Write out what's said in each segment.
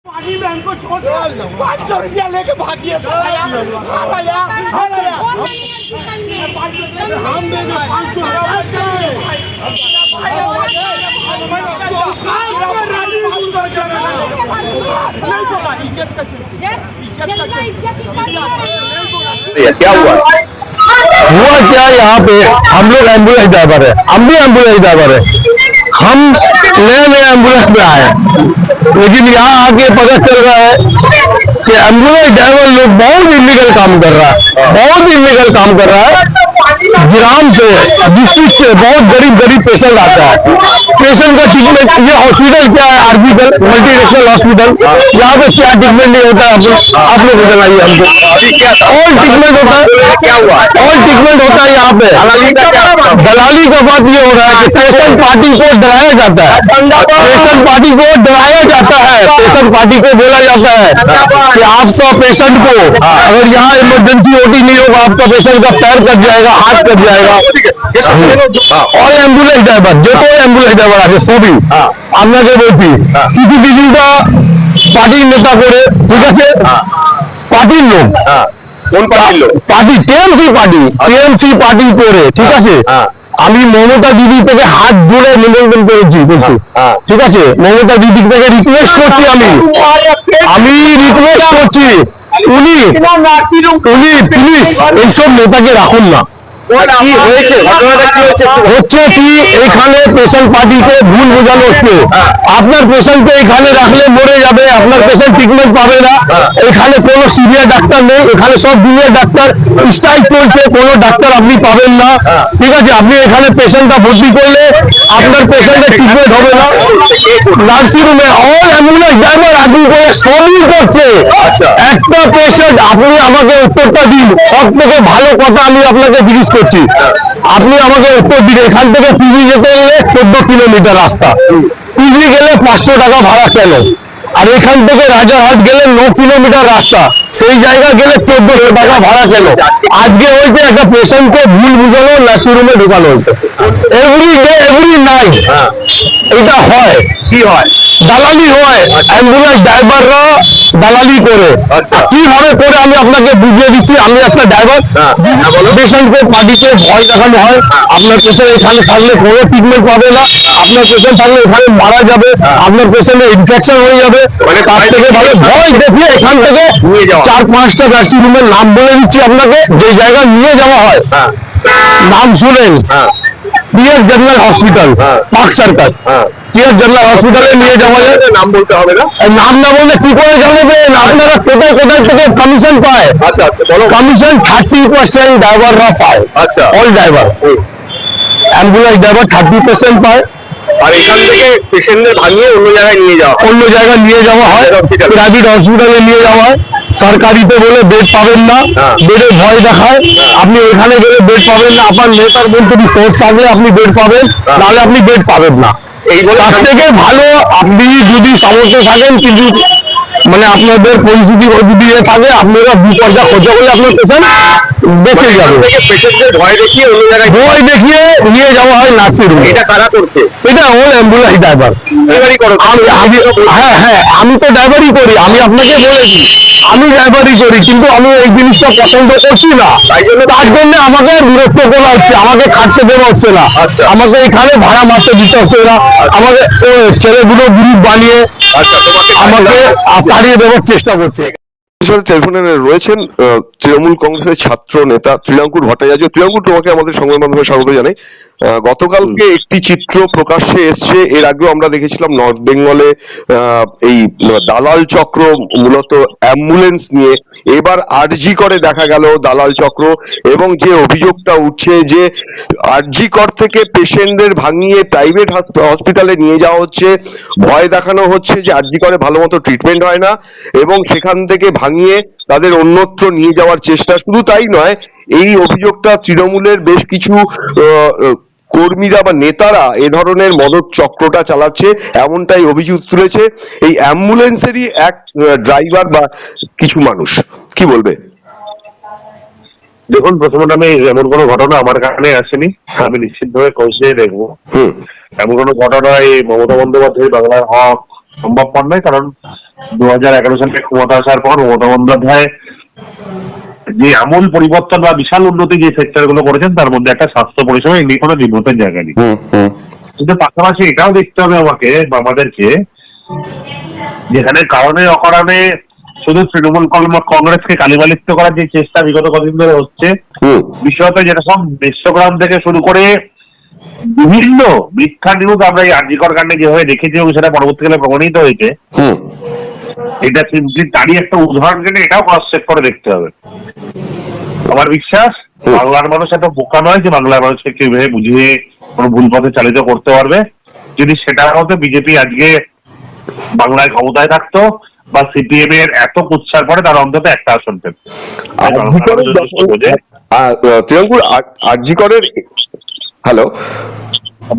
पानी में हमको छोड़ 500 रुपया लेके भागिए हम देंगे 500। क्या हुआ क्या यहाँ पे? हम लोग एम्बुलेंस ड्राइवर है, हम भी एम्बुलेंस ड्राइवर है। हम नए एम्बुलेंस में आए, लेकिन यहाँ आके पता चल रहा है कि एम्बुलेंस ड्राइवर लोग बहुत इलीगल काम कर रहा है, बहुत इलीगल काम कर रहा है। ग्राम से, डिस्ट्रिक्ट से बहुत गरीब पेशेंट आता है। पेशेंट का ट्रीटमेंट, ये हॉस्पिटल क्या है? आरबीएल मल्टीनेशनल हॉस्पिटल, यहाँ पे क्या ट्रीटमेंट नहीं होता है? आप लोग बताइए हमको। और ट्रीटमेंट होता है, क्या हुआ? और ट्रीटमेंट होता है यहाँ पे। दलाली का बात ये हो रहा है कि पेशेंट पार्टी को डराया जाता है, पेशेंट पार्टी को डराया जाता है, पेशेंट पार्टी को बोला जाता है कि आपका पेशेंट को अगर यहाँ इमरजेंसी ओटी नहीं होगा, आपका पेशेंट का पैर कट जाएगा, हाथ कट जाएगा। और एम्बुलेंस ड्राइवर जो तो एम्बुलेंस ड्রাইভার আছে সবই আপনাকে বলছি, কিছু কিছুটা পার্টির নেতা করে, ঠিক আছে, পার্টির লোক, কোন পার্টির লোক? পার্টি টিএমসি পার্টি করে, ঠিক আছে। আমি মমতা দিদি থেকে হাত জোড়ে নিবেদন করেছি, বলছি ঠিক আছে, মমতা দিদি থেকে রিকোয়েস্ট করছি, আমি রিকোয়েস্ট করছি, উনি প্লিজ এইসব নেতাকে রাখুন না। হচ্ছে কি এখানে পেশেন্ট পার্টিকে ভুল বোঝানো হচ্ছে। আপনার পেশেন্টকে এখানে রাখলে মরে যাবে, আপনার পেশেন্ট ট্রিটমেন্ট পাবে না। এখানে কোনো সিনিয়র ডাক্তার নেই, এখানে সব জুনিয়র ডাক্তার, স্ট্রাইক চলছে, কোনো ডাক্তার আপনি পাবেন না, ঠিক আছে। আপনি এখানে পেশেন্টটা ভর্তি করলে আপনার পেশেন্টের ট্রিটমেন্ট হবে না। নার্সিংহোমে অল অ্যাম্বুলেন্স ড্রাইভার আগে করে সবই করছে। একটা পেশেন্ট, আপনি আমাকে উত্তরটা দিন, সব থেকে ভালো কথা আমি আপনাকে জিজ্ঞেস করছি, আপনি আমাকে উত্তর দিন। এখান থেকে পিজি যেতে গেলে 14 কিলোমিটার রাস্তা, পিজি গেলে 500 টাকা ভাড়া কেন? আর এখান থেকে রাজারহাট গেলে 9 কিলোমিটার রাস্তা, সেই জায়গা গেলে 1400 টাকা ভাড়া কেন? আজকে হয়েছে একটা পেশেন্টকে ভুল বুঝানো, নার্সিংহোমে ঢোকানো হয়েছে। এভরি ডে এভরি নাইট এটা হয়। কি হয়? দালালি হয়, অ্যাম্বুলেন্স ড্রাইভাররা দালালি করে। কিভাবে করে আমি আপনাকে বুঝিয়ে দিচ্ছি। আমি একটা ড্রাইভার, পেশেন্টকে পার্টিকে ভয় দেখানো হয়, আপনার পেশেন্ট এখানে থাকলে কোনো ট্রিটমেন্ট পাবে না, আপনার পেশেন্ট থাকলে এখানে মারা যাবে, আপনার পেশেন্টের ইনফেকশন হয়ে যাবে। তার থেকে ভালো ভয় দেখিয়ে এখান থেকে 4-5টা নার্সিংহোমের নাম বলে দিচ্ছি আপনাকে, যে জায়গায় নিয়ে যাওয়া হয়। নাম শুনেন, PS general hospital, park circus, PS general হসপিটালে নিয়ে যাওয়া যায়। নাম বলতে হবে না, নাম না বললে কি করে জানাবেন? আপনারা কোথায় থেকে কমিশন পায়? কমিশন 30% ড্রাইভাররা পায়, অল ড্রাইভার, অ্যাম্বুলেন্স ড্রাইভার 30% পায়। আর এখান থেকে পেশেন্টদের ভাঙিয়ে অন্য জায়গায় নিয়ে যাওয়া হয়, প্রাইভেট হসপিটালে নিয়ে যাওয়া হয়। সরকারিতে বলে বেড পাবেন না, বেডে ভয় দেখায়, আপনি এখানে গেলে বেড পাবেন না, আপনার নেতার মন্ত্রী ফোর্স থাকলে আপনি বেড পাবেন, নাহলে আপনি বেড পাবেন না। তার থেকে ভালো আপনি যদি সামর্থ্য থাকেন, কিন্তু মানে আপনাদের পরিস্থিতি যদি থাকে, আপনারা বিপর্যা খরচা করে আপনার পেশেন্ট বেঁচে যাবে। ভয় দেখিয়ে নিয়ে যাওয়া হয় নার্সিংহোমে। এটা কারা করছে? এটা ওল অ্যাম্বুলেন্স ড্রাইভার। হ্যাঁ, আমি তো ড্রাইভারই করি, আমি আপনাকে বলেছি আমি ড্রাইভারই করি, কিন্তু আমি এই জিনিসটা পছন্দ করছি না। তার জন্য আমাকে বিরক্ত করা হচ্ছে, আমাকে খাটতে দেওয়া হচ্ছে না, আমাকে এখানে ভাড়া মারতে দিতে হচ্ছে না, আমাকে ছেলেগুলো গ্রুপ বানিয়ে আমাকে তাড়িয়ে দেওয়ার চেষ্টা করছে। টেলিফোনে রয়েছেন তৃণমূল কংগ্রেসের ছাত্র নেতা ত্রিনাঙ্কুর ভট্টাচার্য। ত্রিনাঙ্কুর, তোমাকে আমাদের সংবাদ মাধ্যমে স্বাগত জানাই। গতকালকে একটি চিত্র প্রকাশ্যে এসছে, এর আগেও আমরা দেখেছিলাম নর্থ বেঙ্গলে এই দালাল চক্র মূলত অ্যাম্বুলেন্স নিয়ে, এবার আরজি করে দেখা গেল দালাল চক্র। এবং যে অভিযোগটা উঠছে যে আরজি কর থেকে পেশেন্টদের ভাঙিয়ে প্রাইভেট হসপিটালে নিয়ে যাওয়া হচ্ছে, ভয় দেখানো হচ্ছে যে আরজি করে ভালো মতো ট্রিটমেন্ট হয় না, এবং সেখান থেকে ভাঙিয়ে তাদের অন্যত্র নিয়ে যাওয়ার চেষ্টা। শুধু তাই নয়, এই অভিযোগটা তৃণমূলের বেশ কিছু কর্মীরা বা নেতারা এ ধরনের মদত চক্রটা চালাচ্ছে, এমনটাই অভিযোগ তুলেছে এই অ্যাম্বুলেন্সেরই এক ড্রাইভার বা কিছু মানুষ। কি বলবে? দেখুন, প্রথমত আমি এমন কোনো ঘটনা আমার কানে আসেনি, আমি নিশ্চিতভাবে খোঁজে দেখবো। এমন কোনো ঘটনা এই মমতা বন্দ্যোপাধ্যায় বাংলার হওয়া সম্ভবপর নয়, কারণ 2011 সালে ক্ষমতা আসার পর মমতা বন্দ্যোপাধ্যায় যে আমূল পরিবর্তন বা বিশাল উন্নতি যে সেক্টর গুলো করেছেন তার মধ্যে একটা স্বাস্থ্য পরিষেবা এমনি কোনো নিম্নতের জায়গা নেই। কিন্তু পাশাপাশি এটাও দেখতে হবে আমাকে বা আমাদেরকে, যেখানে কারণে অকারণে শুধু তৃণমূল কংগ্রেসকে কালিমালিপ্ত করার যে চেষ্টা বিগত কদিন ধরে হচ্ছে, বিশেষত যেটা সব বিশ্বগ্রাম থেকে শুরু করে বিভিন্ন মিথ্যা নিউজ আমরা এই আরজিকর কাণ্ডে যেভাবে দেখেছি এবং সেটা পরবর্তীকালে প্রমাণিত হয়েছে, এটা সিম্পলি তারই একটা উদাহরণ জেনে এটাও ক্রস চেক করে দেখতে হবে। আমার বিশ্বাস বাংলার মানুষ এত বোকা নয় যে বাংলার মানুষকে কেউ ভেবে বুঝিয়ে কোনো ভুল পথে চালিত করতে পারবে। যদি সেটা হতো বিজেপি আজকে বাংলায় ক্ষমতায় থাকতো বা সিপিএম এর এত কুৎসার পরে তার অন্তত একটা আসন পেত। তৃণমূল আরজিকরের হ্যালো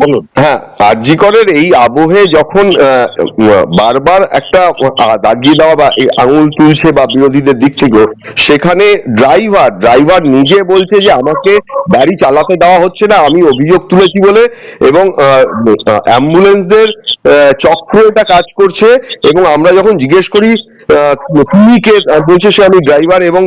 বলুন। হ্যাঁ, আরজিকরের এই আবহে যখন বারবার একটা দাগিয়ে দেওয়া বা আঙুল তুলছে বা বিরোধীদের দিক থেকে, সেখানে ড্রাইভার নিজে বলছে যে আমাকে গাড়ি চালাতে দেওয়া হচ্ছে না, আমি অভিযোগ তুলেছি বলে, এবং অ্যাম্বুলেন্সদের চক্র এটা কাজ করছে। এবং আমরা যখন জিজ্ঞেস করি তুমি কে, বলছে সে আমি ড্রাইভার, এবং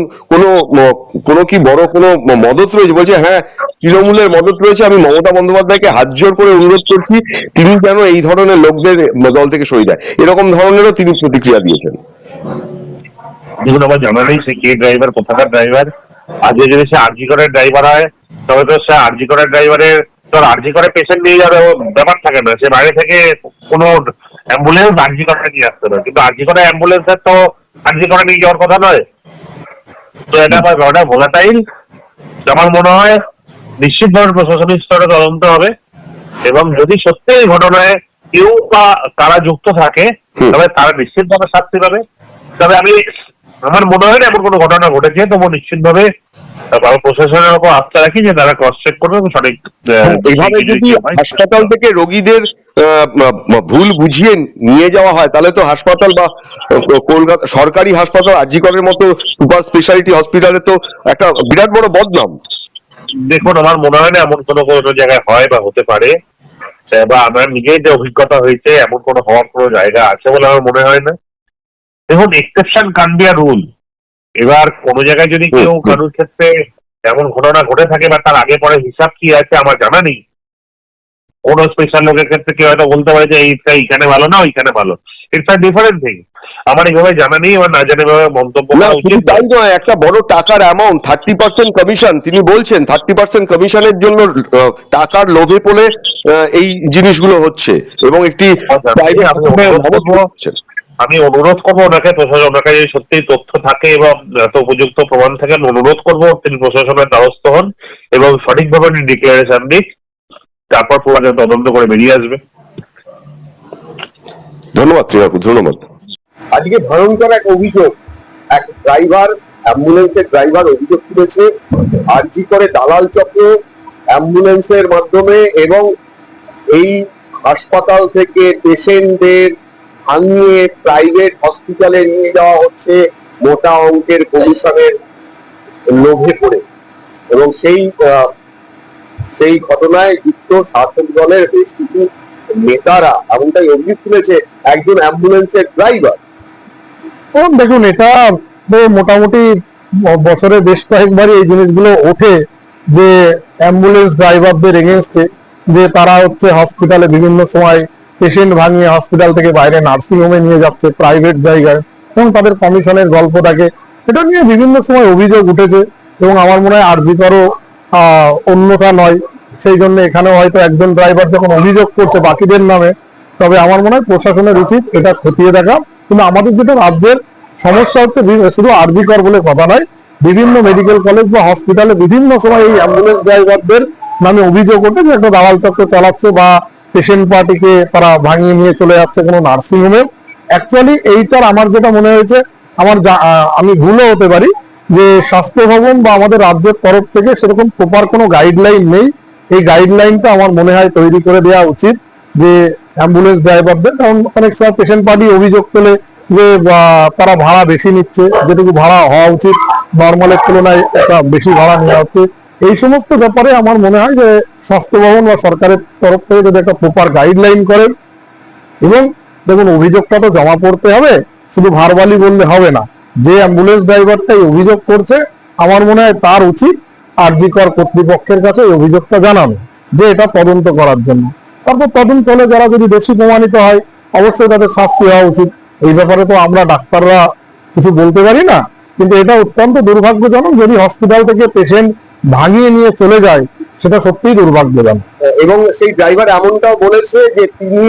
কোনো কি বড় কোনো মদত রয়েছে, বলছে হ্যাঁ তৃণমূলের মদত রয়েছে, আমি মমতা বন্দ্যোপাধ্যায়কে হাত জোর করে অনুরোধ করছি তিনি যেন এই ধরনের লোকদের দল থেকে সরিয়ে দেয়। এরকম ধরনেরও তিনি প্রতিক্রিয়া দিয়েছেন। দেখুন, আমার জানা নেই সে কে ড্রাইভার, কোথাকার ড্রাইভার। আজকে যদি সে আরজিকরের ড্রাইভার হয় তবে তো সে আরজিকরের ড্রাইভারের তোর আরজিকরে পেশেন্ট নিয়ে যাওয়ার ব্যাপার থাকে না, সে বাইরে থেকে কোনো অ্যাম্বুলেন্স আরজিকরে নিয়ে আসতে পারে, কিন্তু আরজিকরে অ্যাম্বুলেন্সের তো আরজিকরে নিয়ে যাওয়ার কথা নয়। তো এটা ভোলাটাইল। আমার মনে হয় নিশ্চিতভাবে প্রশাসনিক স্তরে তদন্ত হবে, এবং যদি সত্যি এই ঘটনায় কেউ বা তারা যুক্ত থাকে তবে তারা নিশ্চিতভাবে শাস্তি পাবে। তবে আমার মনে হয় না এমন কোনো ঘটনা ঘটেছে, তবু নিশ্চিতভাবে প্রশাসনের উপর আস্থা রাখি যে তারা ক্রস চেক করবে এবং সঠিক। এইভাবে যদি হাসপাতাল থেকে রোগীদের ভুল বুঝিয়ে নিয়ে যাওয়া হয় তাহলে তো হাসপাতাল বা কলকাতা সরকারি হাসপাতাল আরজিকরের মতো সুপার স্পেশালিটি হসপিটালে তো একটা বিরাট বড় বদনাম। দেখুন, আমার মনে হয় না এমন কোনো জায়গায় হয় বা হতে পারে, বা আমার নিজেই যে অভিজ্ঞতা হয়েছে এমন কোনো হওয়ার কোনো জায়গা আছে বলে আমার মনে হয় না। দেখুন, এক্সেপশন কান বি আ রুল। এবার কোনো জায়গায় যদি কেউ কারোর ক্ষেত্রে এমন ঘটনা ঘটে থাকে বা তার আগে পরে হিসাব কি আছে আমার জানা নেই, কোনো স্পেশাল লোকের ক্ষেত্রে কেউ হয়তো বলতে পারে যে এইখানে ভালো না ওইখানে ভালো, ইটস আ ডিফারেন্ট থিং। আমার এইভাবে জানা নেই, আমার না জানে ভাবে মন্তব্য করা উচিত। তাই নয়, একটা বড় টাকার অ্যামাউন্ট 30% কমিশন, তিনি বলছেন 30% কমিশনের জন্য টাকার লোভে পড়ে এই জিনিসগুলো হচ্ছে, এবং একটি আমি অনুরোধ করবো ওনাকে, প্রশাসন ওনাকে যদি সত্যি তথ্য থাকে এবং এত উপযুক্ত প্রমাণ থাকে, অনুরোধ করবো তিনি প্রশাসনের দ্বারস্থ হন এবং সঠিকভাবে ডিক্লারেশন দিক, তারপর প্রশাসন তদন্ত করে বেরিয়ে আসবে। ধন্যবাদ ত্রিনাকুর, ধন্যবাদ। আজকে ভয়ঙ্কর এক অভিযোগ, এক ড্রাইভার, অ্যাম্বুলেন্সের ড্রাইভার অভিযোগ তুলেছে আরজিকরে দালাল চক্র অ্যাম্বুলেন্সের মাধ্যমে, এবং এই হাসপাতাল থেকে পেশেন্টদের ভাঙিয়ে প্রাইভেট হসপিটালে নিয়ে যাওয়া হচ্ছে মোটা অঙ্কের কমিশনের লোভে পড়ে। এবং সেই ঘটনায় যুক্ত শাসক দলের বেশ কিছু নেতারা এমনটাই অভিযোগ তুলেছে একজন অ্যাম্বুলেন্সের ড্রাইভার। দেখুন, এটা তো মোটামুটি বছরে বেশ কয়েকবারই এই জিনিসগুলো ওঠে যে অ্যাম্বুলেন্স ড্রাইভারদের এগেনস্টে, যে তারা হচ্ছে হসপিটালে বিভিন্ন সময় পেশেন্ট ভাঙিয়ে হসপিটাল থেকে বাইরে নার্সিং হোমে নিয়ে যাচ্ছে প্রাইভেট জায়গায়, এবং তাদের কমিশনের গল্প থাকে। এটা নিয়ে বিভিন্ন সময় অভিযোগ উঠেছে, এবং আমার মনে হয় আরজিকরও অন্যথা নয়। সেই জন্য এখানেও হয়তো একজন ড্রাইভার যখন অভিযোগ করছে বাকিদের নামে, তবে আমার মনে হয় প্রশাসনের উচিত এটা খতিয়ে দেখা। কিন্তু আমাদের যেটা রাজ্যের সমস্যা হচ্ছে, শুধু আরজিকর বলে কথা নয়, বিভিন্ন মেডিকেল কলেজ বা হসপিটালে বিভিন্ন সময় এই অ্যাম্বুলেন্স ড্রাইভারদের নামে অভিযোগ ওঠে যে একটা দালাল চক্র চালাচ্ছে বা পেশেন্ট পার্টিকে তারা ভাঙিয়ে নিয়ে চলে যাচ্ছে কোনো নার্সিং হোমে। অ্যাকচুয়ালি এইটার আমার যেটা মনে হয়েছে, আমি ভুলও হতে পারি, যে স্বাস্থ্য ভবন বা আমাদের রাজ্যের তরফ থেকে সেরকম প্রপার কোনো গাইডলাইন নেই। এই গাইডলাইনটা আমার মনে হয় তৈরি করে দেওয়া উচিত, যে অ্যাম্বুলেন্স ড্রাইভারদের, কারণ অনেক সময় পেশেন্ট পার্টি অভিযোগ তোলে যে তারা ভাড়া বেশি নিচ্ছে, যেটুকু ভাড়া হওয়া উচিত নর্মালের তুলনায় একটা বেশি ভাড়া নেওয়া হচ্ছে। এই সমস্ত ব্যাপারে আমার মনে হয় যে স্বাস্থ্য ভবন বা সরকারের তরফ থেকে যদি একটা প্রপার গাইডলাইন করেন, এবং দেখুন অভিযোগটা তো জমা পড়তে হবে, শুধু ভারবালি বললে হবে না। যে অ্যাম্বুলেন্স ড্রাইভারটাই অভিযোগ করছে, আমার মনে হয় তার উচিত আরজিকর কর্তৃপক্ষের কাছে এই অভিযোগটা জানানো, যে এটা তদন্ত করার জন্য। তারপর তদন্ত হলে যারা যদি দোষী প্রমাণিত হয়, অবশ্যই তাদের শাস্তি হওয়া উচিত। এই ব্যাপারে তো আমরা ডাক্তাররা কিছু বলতে পারি না, কিন্তু এটা অত্যন্ত দুর্ভাগ্যজনক। যদি হসপিটাল থেকে পেশেন্ট ভাঙিয়ে নিয়ে চলে যায়, সেটা সত্যিই দুর্ভাগ্যজনক। এবং সেই ড্রাইভার এমনটাও বলেছে যে তিনি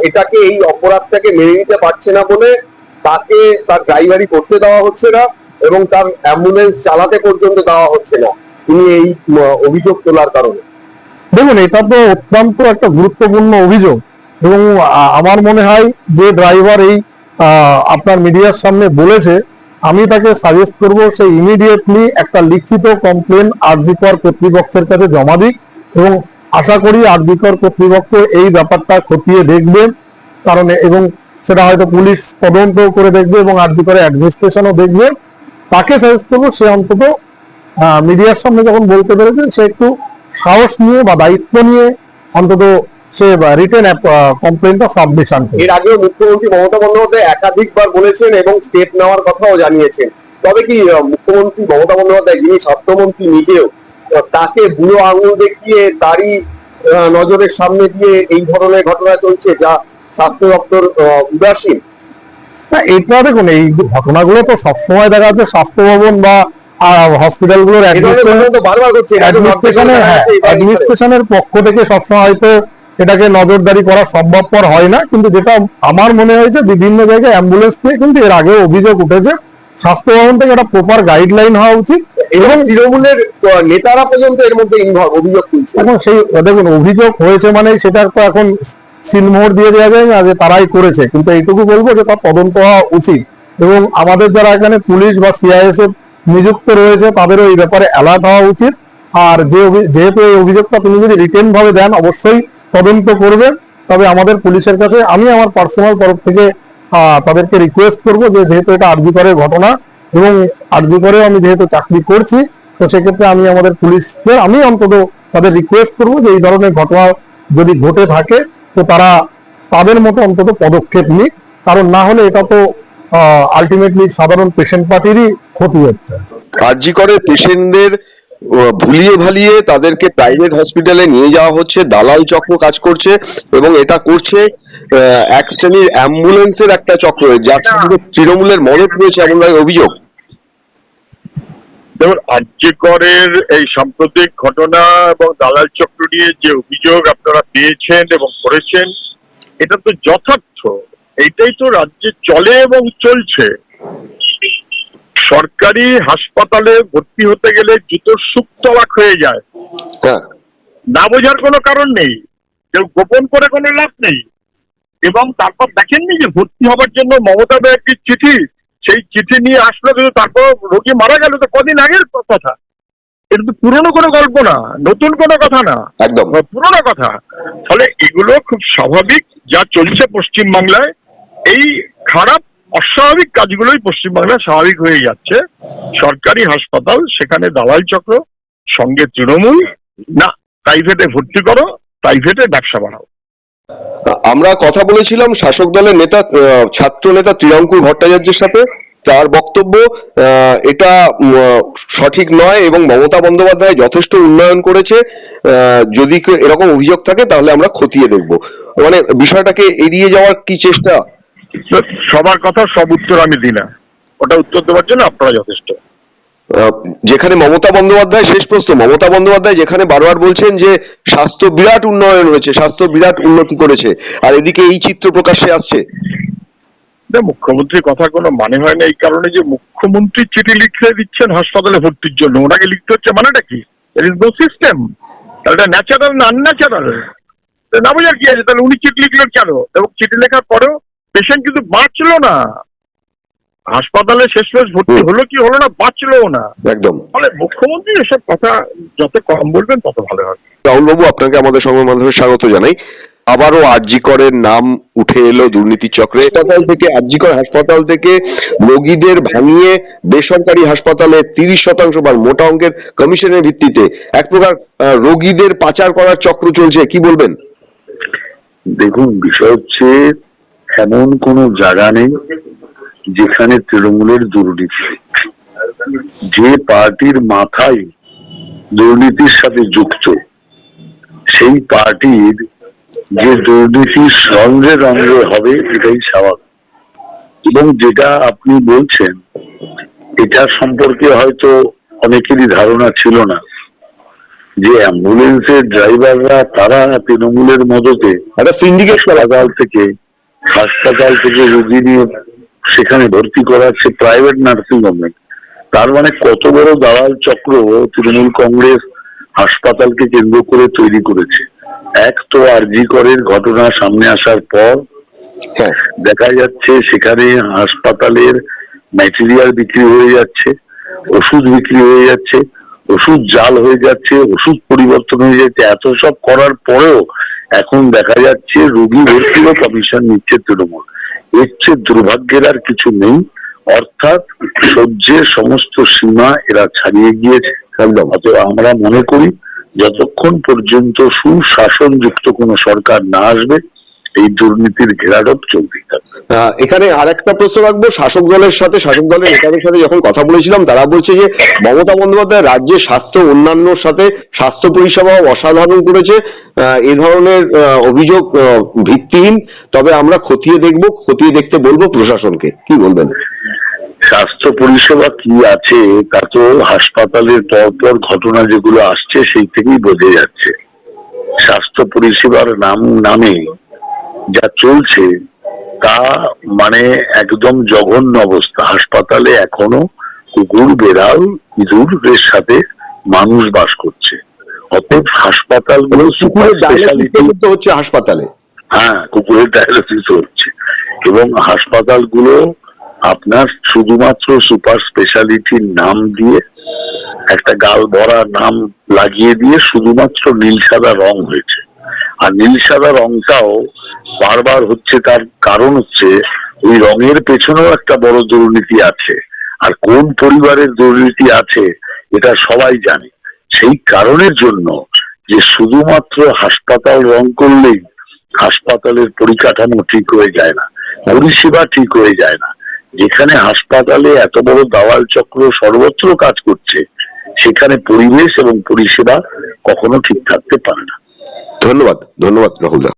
এটাকে, এই অপরাধটাকে মেনে নিতে পারছে না বলে তাকে তার ড্রাইভারি করতে দেওয়া হচ্ছে না এবং তার অ্যাম্বুলেন্স চালাতে পর্যন্ত দেওয়া হচ্ছে না তিনি এই অভিযোগ তোলার কারণে। দেখুন, এটা তো অত্যন্ত একটা গুরুত্বপূর্ণ অভিযোগ এবং আমার মনে হয় যে ড্রাইভার এই আপনার মিডিয়ার সামনে বলেছে, আমি তাকে সাজেস্ট করবো সে ইমিডিয়েটলি একটা লিখিত কমপ্লেন আরজিকর কর্তৃপক্ষের কাছে জমা দিক এবং আশা করি আরজিকর কর্তৃপক্ষ এই ব্যাপারটা খতিয়ে দেখবে, কারণ এবং সেটা হয়তো পুলিশ তদন্ত করে দেখবে এবং আরজিকরের অ্যাডমিনিস্ট্রেশনও দেখবে। তাকে সাজেস্ট করবো সে অন্তত মিডিয়ার সামনে যখন বলতে পেরেছে, সে একটু সাহস নিয়ে বা দায়িত্ব নিয়ে অন্তত সে রিটেন কমপ্লেনটা সাবমিশন করে। এর আগেও মুখ্যমন্ত্রী মমতা বন্দ্যোপাধ্যায় একাধিকবার বলেছেন এবং স্টেপ নেওয়ার কথাও জানিয়েছেন। তবে কি মুখ্যমন্ত্রী মমতা বন্দ্যোপাধ্যায়, যিনি স্বাস্থ্যমন্ত্রী নিজেও, তাকে বুড়ো আঙুল দেখিয়ে তারই নজরের সামনে দিয়ে এই ধরনের ঘটনা চলছে, যা স্বাস্থ্য দপ্তর উদাসীন? না, এটা দেখুন, এই ঘটনাগুলো তো সবসময় দেখা যাচ্ছে স্বাস্থ্য ভবন বা হসপিটালগুলোর অ্যাডমিনিস্ট্রেশনের পক্ষ থেকে সবসময় হয়তো এটাকে নজরদারি করা সম্ভবপর হয় না, কিন্তু যেটা আমার মনে হয়েছে বিভিন্ন জায়গায় অ্যাম্বুলেন্স নিয়ে কিন্তু এর আগেও অভিযোগ উঠেছে। স্বাস্থ্য ভবন থেকে একটা প্রপার গাইডলাইন হওয়া উচিত এবং তৃণমূলের নেতারা পর্যন্ত এর মধ্যে অভিযোগ তুলছে। এখন সেই দেখুন, অভিযোগ হয়েছে মানে সেটা তো এখন সিলমোহর দিয়ে দেওয়া যায় না যে তারাই করেছে, কিন্তু এইটুকু বলবো যে তার তদন্ত হওয়া উচিত এবং আমাদের যারা এখানে পুলিশ বা সিআইএসএফ নিযুক্ত রয়েছে তাদেরও এই ব্যাপারে অ্যালার্ট হওয়া উচিত। আর যেহেতু এই অভিযোগটা তিনি যদি রিটেন ভাবে দেন, অবশ্যই তদন্ত করবেন। তবে আমাদের পুলিশের কাছে আমি আমার পার্সোনাল তরফ থেকে তাদেরকে রিকোয়েস্ট করবো যে যেহেতু এটা আরজিকরের ঘটনা এবং আরজিকরেও আমি যেহেতু চাকরি করছি, তো সেক্ষেত্রে আমি আমাদের পুলিশদের আমি অন্তত তাদের রিকোয়েস্ট করবো যে এই ধরনের ঘটনা যদি ঘটে থাকে তো তারা তাদের মতো অন্তত পদক্ষেপ নিক, কারণ না হলে এটা তো আলটিমেটলি সাধারণ পেশেন্ট পার্টিরই ক্ষতি হচ্ছে। আরজিকরের পেশেন্টদের ভুলিয়ে ভালিয়ে তাদেরকে প্রাইভেট হসপিটালে নিয়ে যাওয়া হচ্ছে, দালাল চক্র কাজ করছে এবং এটা করছে এক শ্রেণীর অ্যাম্বুলেন্সের একটা চক্র, যার সঙ্গে তৃণমূলের মদত রয়েছে এমন অভিযোগ। দেখুন, আরজিকরের এই সাম্প্রতিক ঘটনা এবং দালাল চক্র নিয়ে যে অভিযোগ আপনারা পেয়েছেন এবং করেছেন, এটা তো যথার্থ। এইটাই তো রাজ্যে চলে এবং চলছে। সরকারি হাসপাতালে ভর্তি হতে গেলে জুতোর সুক্ত অবাক হয়ে যায়, না বোঝার কোনো কারণ নেই, কেউ গোপন করে কোনো লাভ নেই। এবং তারপর দেখেননি যে ভর্তি হবার জন্য মমতা ব্যানার্জির চিঠি, সেই চিঠি নিয়ে আসলো, কিন্তু তারপর রোগী মারা গেল তো কদিন আগের কথা। এটা তো পুরনো কোনো গল্প না, নতুন কোনো কথা না, একদম পুরনো কথা। ফলে এগুলো খুব স্বাভাবিক যা চলছে পশ্চিমবাংলায়। এই খারাপ অস্বাভাবিক কাজগুলোই পশ্চিমবাংলায় স্বাভাবিক হয়ে যাচ্ছে। সরকারি হাসপাতাল, সেখানে দালাল চক্র, সঙ্গে তৃণমূল, না প্রাইভেটে ভর্তি করো, প্রাইভেটে ব্যবসা বাড়াও। আমরা কথা বলেছিলাম শাসক দলের নেতা, ছাত্র নেতা ত্রিশঙ্কুর ভট্টাচার্যের সাথে। তার বক্তব্য এটা সঠিক নয় এবং মমতা বন্দ্যোপাধ্যায় যথেষ্ট উন্নয়ন করেছে, যদি এরকম অভিযোগ থাকে তাহলে আমরা খতিয়ে দেখব। মানে বিষয়টাকে এড়িয়ে যাওয়ার কি চেষ্টা? সবার কথা সব উত্তর আমি দিই না, ওটা উত্তর দেওয়ার জন্য আপনারা যথেষ্ট। যেখানে মমতা বন্দ্যোপাধ্যায়, শেষ প্রশ্ন, মমতা বন্দ্যোপাধ্যায় যেখানে বারবার বলছেন যে স্বাস্থ্য বিরাট উন্নয়ন হয়েছে, স্বাস্থ্য বিরাট উন্নতি করেছে, আর এদিকে এই চিত্র প্রকাশ্যে আসছে। মুখ্যমন্ত্রীর কথা কোনো মানে হয় না, এই কারণে যে মুখ্যমন্ত্রী চিঠি লিখে দিচ্ছেন হাসপাতালে ভর্তির জন্য, ওনাকে লিখতে হচ্ছে মানেটা কি? সিস্টেম, তাহলে ন্যাচারাল না আনন্যাচারাল? না বোঝার কি আছে? তাহলে উনি চিঠি লিখলেন কেন? এবং চিঠি লেখার পরেও পেশেন্ট কিন্তু বাঁচলো না, হাসপাতালে শেষমেশ ভর্তি হলো কি হলো না, বাঁচলো না একদম। ফলে মুখ্যমন্ত্রী এসব কথা যত কম বলবেন তত ভালো হবে। রাহুল বাবু, আপনাকে আমাদের সংবাদ মাধ্যমে স্বাগত জানাই। আবারও আরজিকরের নাম উঠে এলো দুর্নীতি চক্রে। হাসপাতাল থেকে, আরজিকর হাসপাতাল থেকে রোগীদের ভাঙিয়ে বেসরকারি হাসপাতালে 30% বা মোটা অঙ্কের কমিশনের ভিত্তিতে এক প্রকার রোগীদের পাচার করার চক্র চলছে, কি বলবেন? দেখুন, বিষয় হচ্ছে এমন কোনো জায়গা নেই যেখানে তৃণমূলের দুর্নীতি, যে পার্টির মাথায় দুর্নীতির সাথে যুক্ত, সেই পার্টির যে দুর্নীতির রঙে রঙে হবে এটাই স্বাভাবিক। এবং যেটা আপনি বলছেন এটা সম্পর্কে হয়তো অনেকেরই ধারণা ছিল না যে অ্যাম্বুলেন্সের ড্রাইভাররা তারা তৃণমূলের মদতে একটা সিন্ডিকেট হাসপাতাল থেকে রোগী নিয়ে সেখানে ভর্তি করাচ্ছে প্রাইভেট নার্সিং হোমে। তার মানে কত বড় দালাল চক্র তৃণমূল কংগ্রেস হাসপাতালকে কেন্দ্র করে তৈরি করেছে। এক তো আরজি করের ঘটনা সামনে আসার পর দেখা যাচ্ছে সেখানে হাসপাতালের ম্যাটেরিয়াল বিক্রি হয়ে যাচ্ছে, ওষুধ বিক্রি হয়ে যাচ্ছে, ওষুধ জাল হয়ে যাচ্ছে, ওষুধ পরিবর্তন হয়ে যাচ্ছে। এত সব করার পরেও এখন দেখা যাচ্ছে রোগী ভর্তিরও কমিশন নিচ্ছে তৃণমূল। এর চেয়ে দুর্ভাগ্যের আর কিছু নেই। অর্থাৎ সহ্যের সমস্ত সীমা এরা ছাড়িয়ে গিয়েছে। অতএব আমরা মনে করি যতক্ষণ পর্যন্ত সুশাসন যুক্ত কোন সরকার না আসবে এই দুর্নীতির ঘেরাটোপ চলতেই থাকবে। এখানে আরেকটা প্রশ্ন রাখবো, শাসক দলের নেতাদের সাথে যখন কথা বলেছিলাম তারা বলছে যে মমতা বন্দ্যোপাধ্যায় রাজ্যের স্বাস্থ্য অন্যান্যর সাথে স্বাস্থ্য পরিষেবা অসাধারণ করেছে, এ ধরনের অভিযোগ ভিত্তিহীন। তবে আমরা খতিয়ে দেখতে বলবো প্রশাসনকে। কি বলবেন? স্বাস্থ্য পরিষেবা কি আছে তা তো হাসপাতালের পরপর ঘটনা যেগুলো আসছে সেই থেকেই বোঝা যাচ্ছে। স্বাস্থ্য পরিষেবার নামে যা চলছে তা মানে একদম জঘন্য অবস্থা। হাসপাতালে এখনো কুকুর, বেড়াল, ইঁদুরের সাথে মানুষ বাস করছে। অতএব হাসপাতালগুলো সুপার স্পেশালিটি হচ্ছে হাসপাতালে, হ্যাঁ, কুকুরের ডায়ালিসিস হচ্ছে। এবং হাসপাতালগুলো আপনার শুধুমাত্র সুপার স্পেশালিটির নাম দিয়ে একটা গাল ভরা নাম লাগিয়ে দিয়ে শুধুমাত্র নীল সাদা রং হয়েছে। আর নীল সাদা রংটাও বারবার হচ্ছে, তার কারণ হচ্ছে ওই রঙের পেছনেও একটা বড় দুর্নীতি আছে। আর কোন পরিবারের দুর্নীতি আছে এটা সবাই জানে। সেই কারণের জন্য যে শুধুমাত্র হাসপাতাল রং করলেই হাসপাতালের পরিকাঠামো ঠিক হয়ে যায় না, পরিষেবা ঠিক হয়ে যায় না। যেখানে হাসপাতালে এত বড় দালাল চক্র সর্বত্র কাজ করছে সেখানে পরিবেশ এবং পরিষেবা কখনো ঠিক থাকতে পারে না। ধন্যবাদ রাহুল দা।